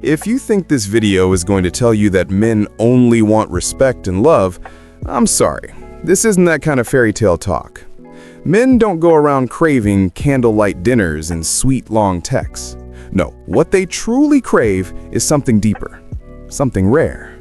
If you think this video is going to tell you that men only want respect and love, I'm sorry. This isn't that kind of fairy tale talk. Men don't go around craving candlelight dinners and sweet long texts. No, what they truly crave is something deeper, something rare,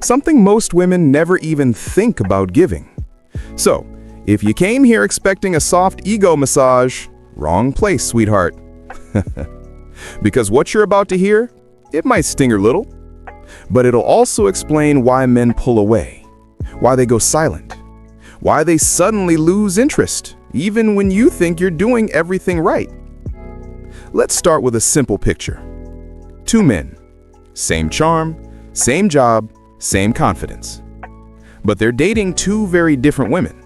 something most women never even think about giving. So, if you came here expecting a soft ego massage, wrong place, sweetheart. Because what you're about to hear, it might sting a little, but it'll also explain why men pull away, why they go silent, why they suddenly lose interest, even when you think you're doing everything right. Let's start with a simple picture. Two men, same charm, same job, same confidence. But they're dating two very different women.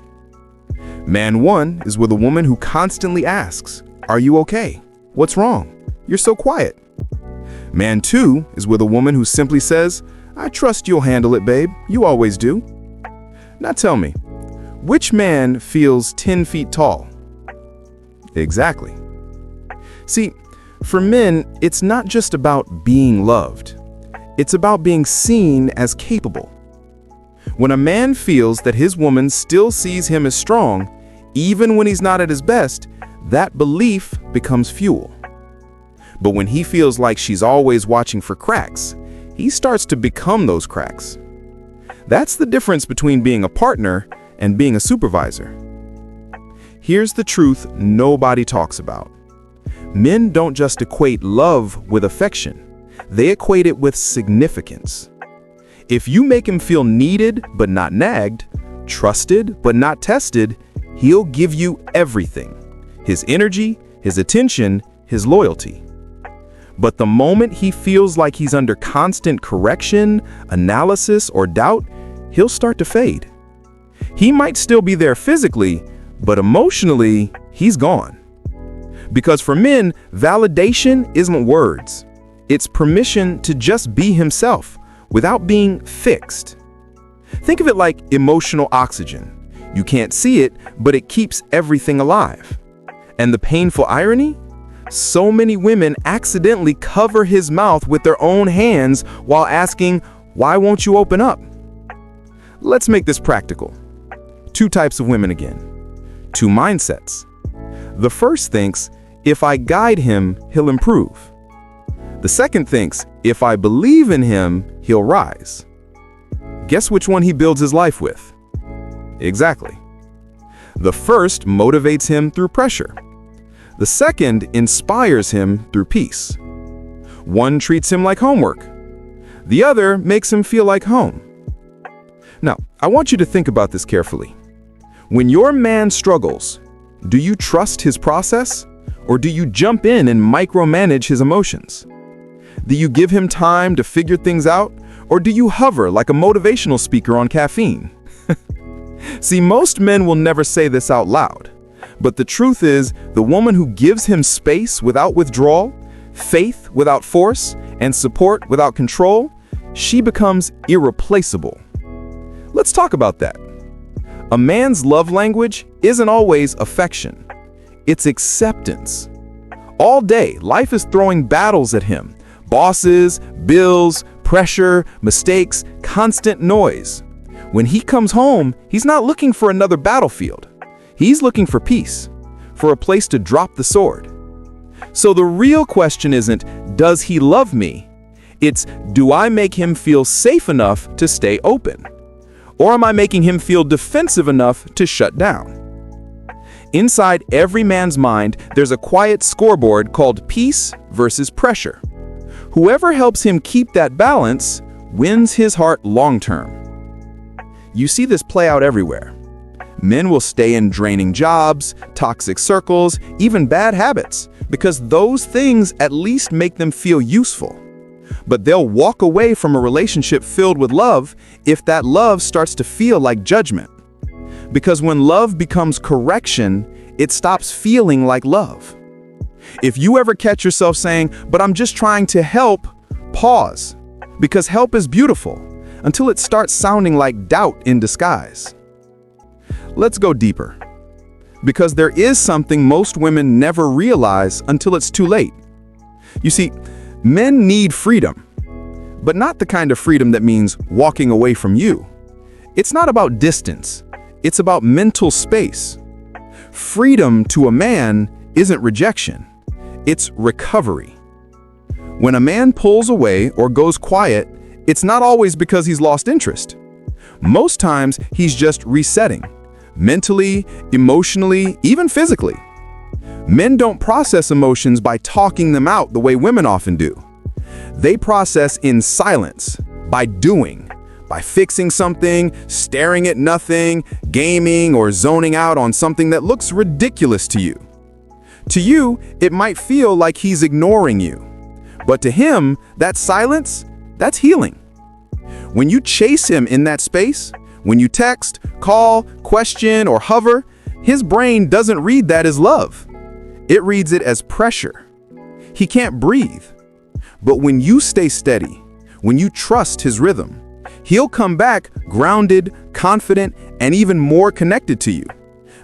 Man one is with a woman who constantly asks, "Are you okay? What's wrong? You're so quiet." Man two is with a woman who simply says, "I trust you'll handle it, babe. You always do." Now tell me, which man feels 10 feet tall? Exactly. See, for men, it's not just about being loved. It's about being seen as capable. When a man feels that his woman still sees him as strong, even when he's not at his best, that belief becomes fuel. But when he feels like she's always watching for cracks, he starts to become those cracks. That's the difference between being a partner and being a supervisor. Here's the truth nobody talks about. Men don't just equate love with affection. They equate it with significance. If you make him feel needed but not nagged, trusted but not tested, he'll give you everything. His energy, his attention, his loyalty. But the moment he feels like he's under constant correction, analysis, or doubt, he'll start to fade. He might still be there physically, but emotionally, he's gone. Because for men, validation isn't words. It's permission to just be himself without being fixed. Think of it like emotional oxygen. You can't see it, but it keeps everything alive. And the painful irony? So many women accidentally cover his mouth with their own hands while asking, "Why won't you open up?" Let's make this practical. Two types of women again. Two mindsets. The first thinks, if I guide him, he'll improve. The second thinks, if I believe in him, he'll rise. Guess which one he builds his life with? Exactly. The first motivates him through pressure. The second inspires him through peace. One treats him like homework. The other makes him feel like home. Now, I want you to think about this carefully. When your man struggles, do you trust his process, or do you jump in and micromanage his emotions? Do you give him time to figure things out, or do you hover like a motivational speaker on caffeine? See, most men will never say this out loud, but the truth is, the woman who gives him space without withdrawal, faith without force, and support without control, she becomes irreplaceable. Let's talk about that. A man's love language isn't always affection. It's acceptance. All day, life is throwing battles at him. Bosses, bills, pressure, mistakes, constant noise. When he comes home, he's not looking for another battlefield. He's looking for peace, for a place to drop the sword. So the real question isn't, does he love me? It's, do I make him feel safe enough to stay open? Or am I making him feel defensive enough to shut down? Inside every man's mind, there's a quiet scoreboard called peace versus pressure. Whoever helps him keep that balance wins his heart long-term. You see this play out everywhere. Men will stay in draining jobs, toxic circles, even bad habits, because those things at least make them feel useful. But they'll walk away from a relationship filled with love if that love starts to feel like judgment. Because when love becomes correction, it stops feeling like love. If you ever catch yourself saying, "But I'm just trying to help," pause. Because help is beautiful, until it starts sounding like doubt in disguise. Let's go deeper. Because there is something most women never realize until it's too late. You see, men need freedom, but not the kind of freedom that means walking away from you. It's not about distance. It's about mental space. Freedom to a man isn't rejection. It's recovery. When a man pulls away or goes quiet, it's not always because he's lost interest. Most times, he's just resetting, mentally, emotionally, even physically. Men don't process emotions by talking them out the way women often do. They process in silence, by doing, by fixing something, staring at nothing, gaming, or zoning out on something that looks ridiculous to you. To you, it might feel like he's ignoring you. But to him, that silence, that's healing. When you chase him in that space, when you text, call, question, or hover, his brain doesn't read that as love. It reads it as pressure. He can't breathe. But when you stay steady, when you trust his rhythm, he'll come back grounded, confident, and even more connected to you.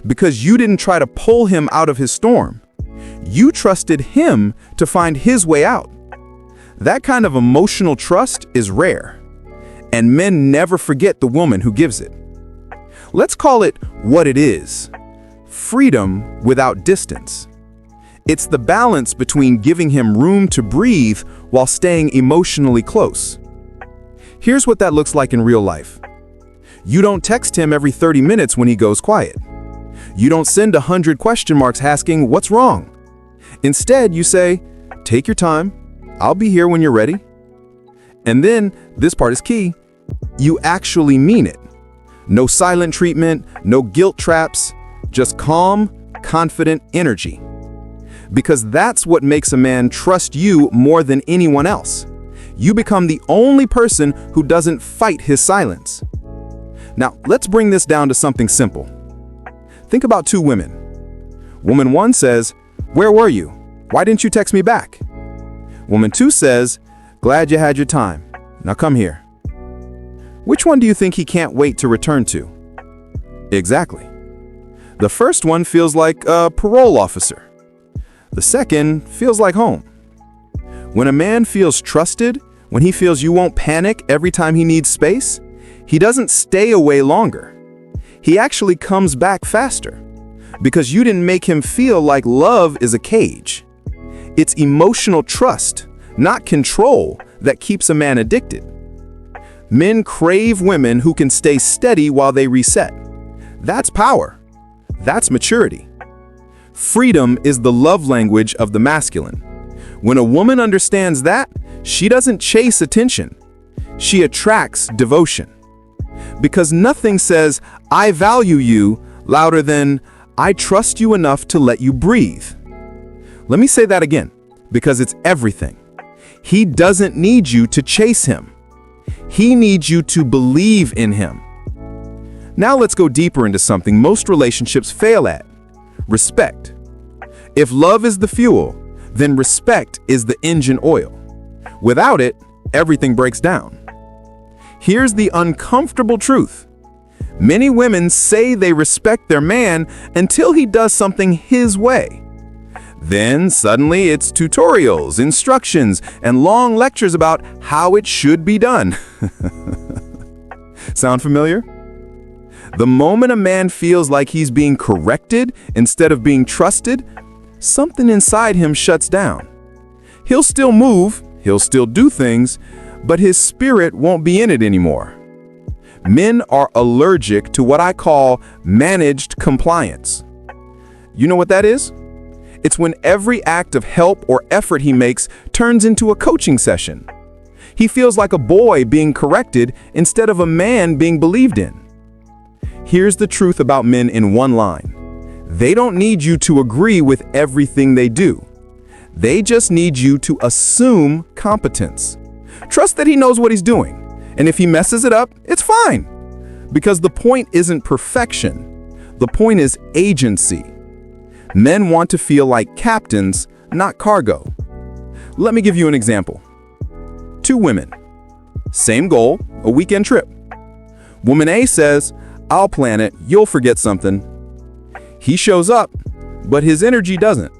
Because you didn't try to pull him out of his storm. You trusted him to find his way out. That kind of emotional trust is rare, and men never forget the woman who gives it. Let's call it what it is: freedom without distance. It's the balance between giving him room to breathe while staying emotionally close. Here's what that looks like in real life. You don't text him every 30 minutes when he goes quiet. You don't send 100 question marks asking, "What's wrong?" Instead, you say, "Take your time. I'll be here when you're ready." And then, this part is key, you actually mean it. No silent treatment, no guilt traps, just calm, confident energy. Because that's what makes a man trust you more than anyone else. You become the only person who doesn't fight his silence. Now, let's bring this down to something simple. Think about two women. Woman 1 says, "Where were you? Why didn't you text me back?" Woman 2 says, "Glad you had your time. Now come here." Which one do you think he can't wait to return to? Exactly. The first one feels like a parole officer. The second feels like home. When a man feels trusted, when he feels you won't panic every time he needs space, he doesn't stay away longer. He actually comes back faster. Because you didn't make him feel like love is a cage. It's emotional trust, not control, that keeps a man addicted. Men crave women who can stay steady while they reset. That's power. That's maturity. Freedom is the love language of the masculine. When a woman understands that, she doesn't chase attention. She attracts devotion. Because nothing says, "I value you," louder than, "I trust you enough to let you breathe." Let me say that again, because it's everything. He doesn't need you to chase him. He needs you to believe in him. Now let's go deeper into something most relationships fail at: respect. If love is the fuel, then respect is the engine oil. Without it, everything breaks down. Here's the uncomfortable truth. Many women say they respect their man until he does something his way. Then suddenly it's tutorials, instructions, and long lectures about how it should be done. Sound familiar? The moment a man feels like he's being corrected instead of being trusted, something inside him shuts down. He'll still move, he'll still do things, but his spirit won't be in it anymore. Men are allergic to what I call managed compliance. You know what that is? It's when every act of help or effort he makes turns into a coaching session. He feels like a boy being corrected instead of a man being believed in. Here's the truth about men in one line. They don't need you to agree with everything they do. They just need you to assume competence. Trust that he knows what he's doing, and if he messes it up, it's fine. Because the point isn't perfection. The point is agency. Men want to feel like captains, not cargo. Let me give you an example. Two women. Same goal, a weekend trip. Woman A says, "I'll plan it, you'll forget something." He shows up, but his energy doesn't.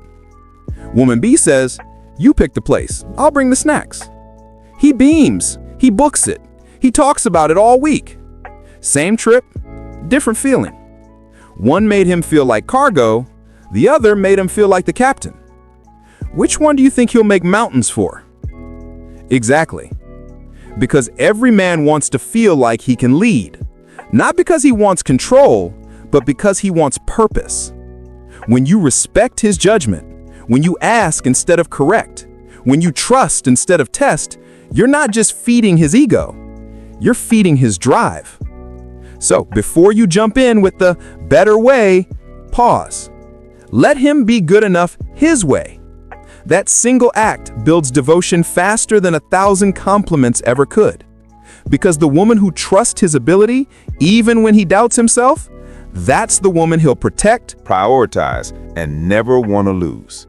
Woman B says, "You pick the place, I'll bring the snacks." He beams, He books it. He talks about it all week. Same trip, different feeling. One made him feel like cargo, the other made him feel like the captain. Which one do you think he'll make mountains for? Exactly. Because every man wants to feel like he can lead. Not because he wants control, but because he wants purpose. When you respect his judgment, when you ask instead of correct, when you trust instead of test, you're not just feeding his ego, you're feeding his drive. So before you jump in with the better way, pause. Let him be good enough his way. That single act builds devotion faster than 1,000 compliments ever could. Because the woman who trusts his ability, even when he doubts himself, that's the woman he'll protect, prioritize, and never want to lose.